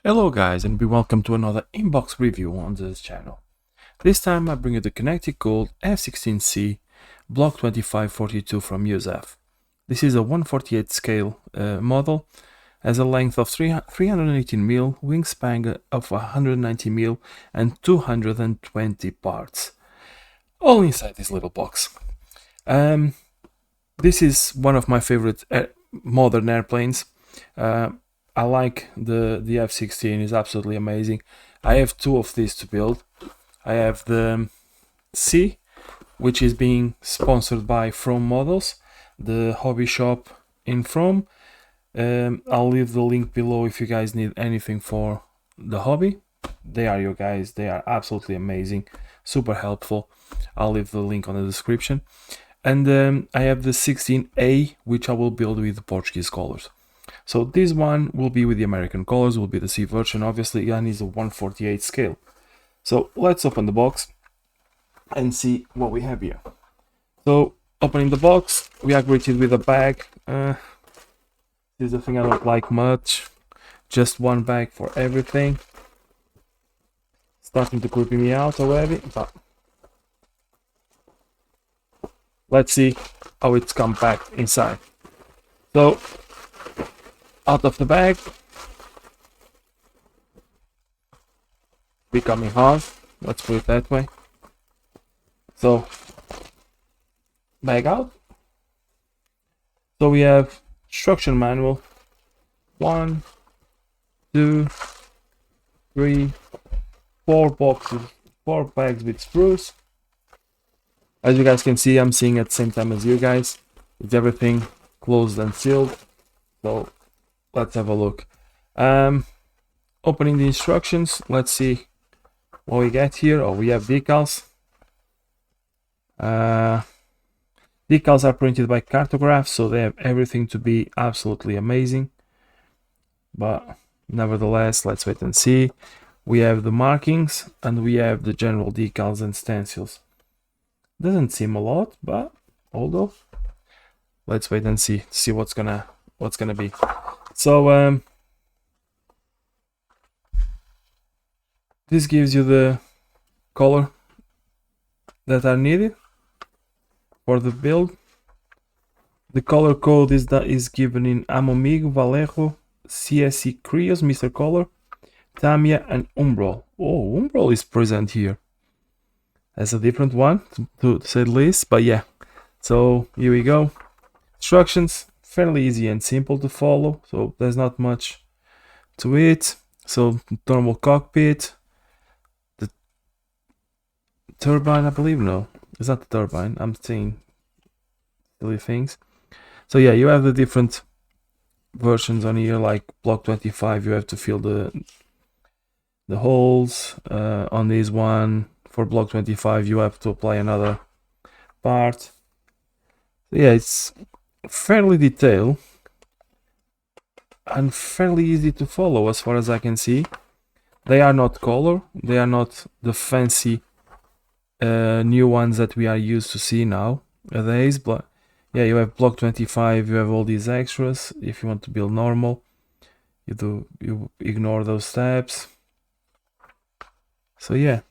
Hello guys, and be welcome to another inbox review on this channel. This time I bring you the Kinectic Gold F-16C Block 2542 from USF. This is a 1/48 scale model, has a length of 318 mm, wingspan of 190 mm and 220 parts, all inside this little box. This is one of my favorite modern airplanes. I like the F-16, is absolutely amazing. I have two of these to build. I have the C, which is being sponsored by Frome Models, the hobby shop in Frome. I'll leave the link below if you guys need anything for the hobby. They are your guys, they are absolutely amazing, super helpful. I'll leave the link on the description. And I have the 16A, which I will build with the Portuguese colors. So this one will be with the American colors, will be the C version, obviously, and is a 1/48 scale. So let's open the box and see what we have here. So opening the box, we are greeted with a bag. This is the thing I don't like much. Just one bag for everything. Starting to creep me out already, but let's see how it's come back inside. So out of the bag, becoming hard, let's put it that way. So bag out. So we have instruction manual, 1, 2, 3, 4 boxes, 4 bags with screws. As you guys can see, I'm seeing at the same time as you guys. It's everything closed and sealed. So let's have a look. Opening the instructions, let's see what we get here. Oh, we have decals. Decals are printed by Cartograph, so they have everything to be absolutely amazing. But nevertheless, let's wait and see. We have the markings and we have the general decals and stencils. Doesn't seem a lot, but although let's wait and see what's gonna be. So this gives you the color that are needed for the build. The color code is given in Amigo, Vallejo, CSE Crios, Mr. Color, Tamiya, and Umbral. Oh, Umbral is present here. That's a different one, to say the least, but yeah. So here we go. Instructions, fairly easy and simple to follow, so there's not much to it. So normal cockpit, the turbine, I believe, no, it's not the turbine, I'm saying silly things. So yeah, you have the different versions on here, like Block 25, you have to fill the holes. On this one, for Block 25, you have to apply another part. So yeah, it's fairly detailed and fairly easy to follow as far as I can see. They are not color, they are not the fancy new ones that we are used to see nowadays. But yeah, you have Block 25, you have all these extras. If you want to build normal, you ignore those steps. So yeah,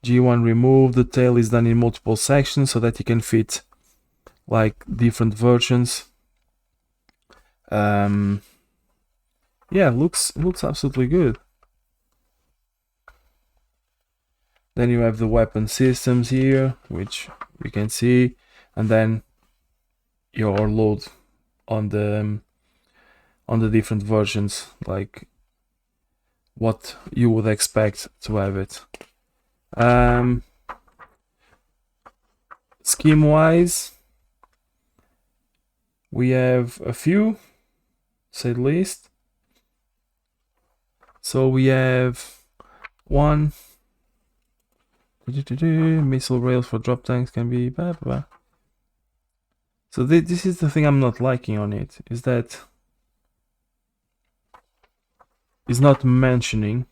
G1 remove, the tail is done in multiple sections so that you can fit like different versions. Yeah, looks absolutely good. Then you have the weapon systems here, which you can see, and then your load on the different versions, like what you would expect to have it. Scheme wise, we have a few, to say the least. So we have one missile rails for drop tanks can be blah, blah. So this is the thing I'm not liking on it, is that it's not mentioning.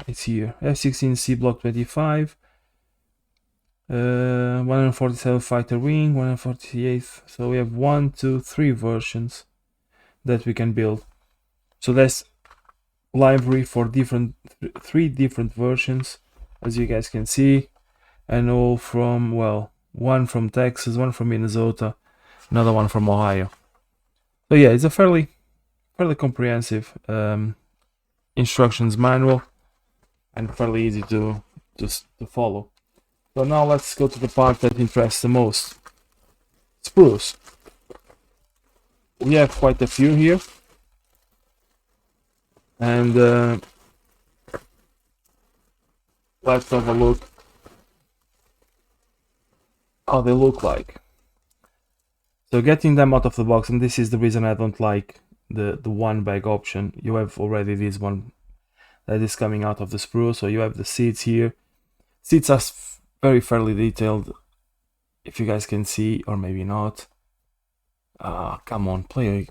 It's here, F-16C Block 25, 147 fighter wing, 148. So we have 1, 2, 3 versions. that we can build. So there's library for three different versions, as you guys can see, and all from, well, one from Texas, one from Minnesota, another one from Ohio. So yeah, it's a fairly comprehensive instructions manual and fairly easy to follow. So now let's go to the part that interests the most. Sprues. We have quite a few here, and let's have a look how they look like. So getting them out of the box, and this is the reason I don't like the one bag option. You have already this one that is coming out of the sprue, so you have the seats here. Seats are fairly detailed, if you guys can see, or maybe not. Come on, play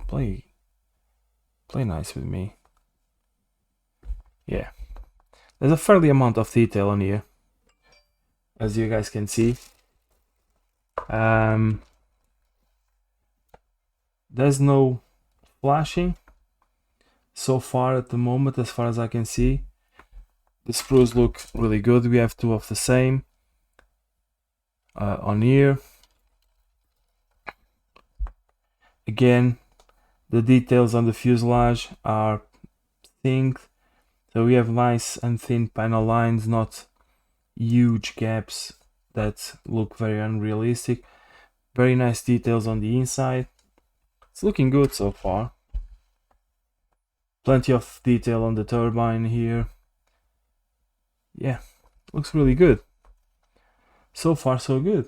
nice with me. Yeah, there's a fairly amount of detail on here, as you guys can see. There's no flashing so far at the moment, as far as I can see. The sprues look really good. We have two of the same on here. Again, the details on the fuselage are synced, so we have nice and thin panel lines, not huge gaps that look very unrealistic. Very nice details on the inside. It's looking good so far. Plenty of detail on the turbine here. Yeah, looks really good. So far so good.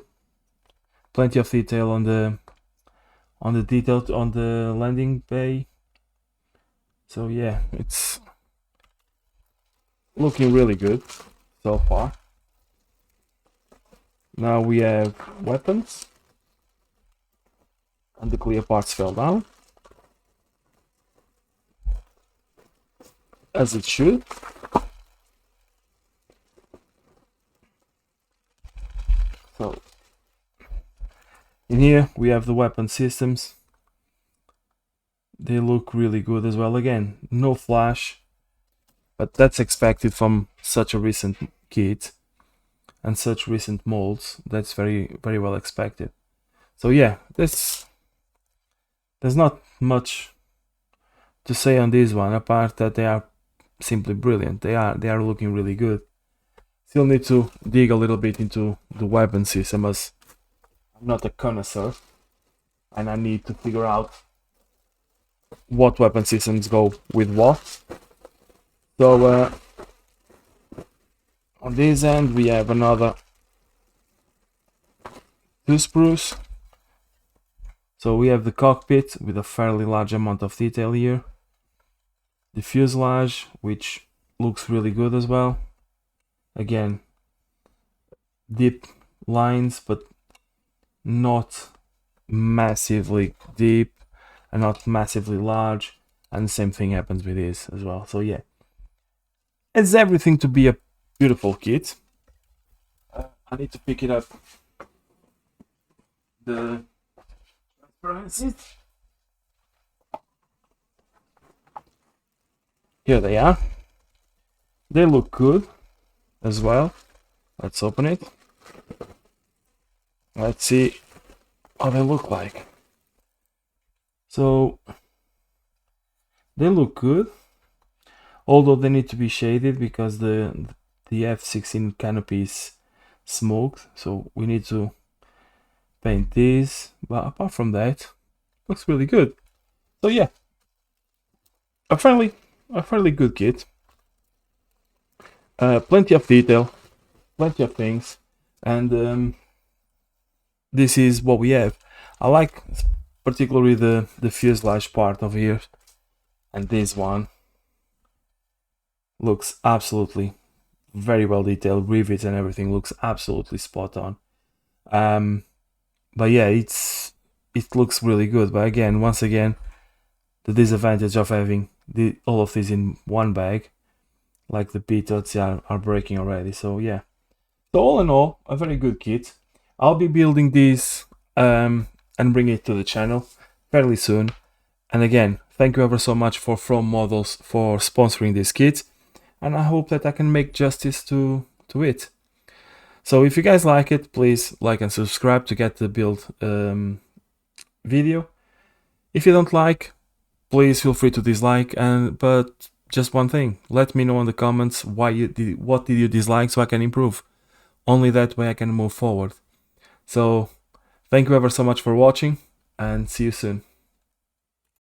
Plenty of detail on the landing bay. So yeah, it's looking really good so far. Now we have weapons, and the clear parts fell down, as it should. So in here we have the weapon systems. They look really good as well. Again, no flash, but that's expected from such a recent kit and such recent molds. That's very well expected. So yeah, there's not much to say on this one, apart that they are simply brilliant. They are looking really good. Still need to dig a little bit into the weapon system, as I'm not a connoisseur and I need to figure out what weapon systems go with what. So on this end we have another two sprues. So we have the cockpit with a fairly large amount of detail here. The fuselage, which looks really good as well. Again, deep lines, but not massively deep and not massively large, and the same thing happens with this as well. So yeah, it's everything to be a beautiful kit. I need to pick it up. The transparency. Here they are. They look good as well. Let's open it. Let's see how they look like. So they look good, although they need to be shaded because the F-16 canopy is smoked, so we need to paint these. But apart from that, looks really good. So yeah, a fairly good kit. Plenty of detail, plenty of things, and this is what we have. I like particularly the fuselage part of here, and this one looks absolutely very well detailed. Rivets and everything looks absolutely spot on. But yeah, it looks really good. But again, once again, the disadvantage of having all of these in one bag, like the pitots are breaking already. So yeah, so all in all, a very good kit. I'll be building these and bring it to the channel fairly soon. And again, Thank you ever so much for Frome Models for sponsoring this kit, and I hope that I can make justice to it. So if you guys like it, please like and subscribe to get the build video. If you don't like, please feel free to dislike, but just one thing, let me know in the comments what did you dislike so I can improve. Only that way I can move forward. So thank you ever so much for watching, and see you soon.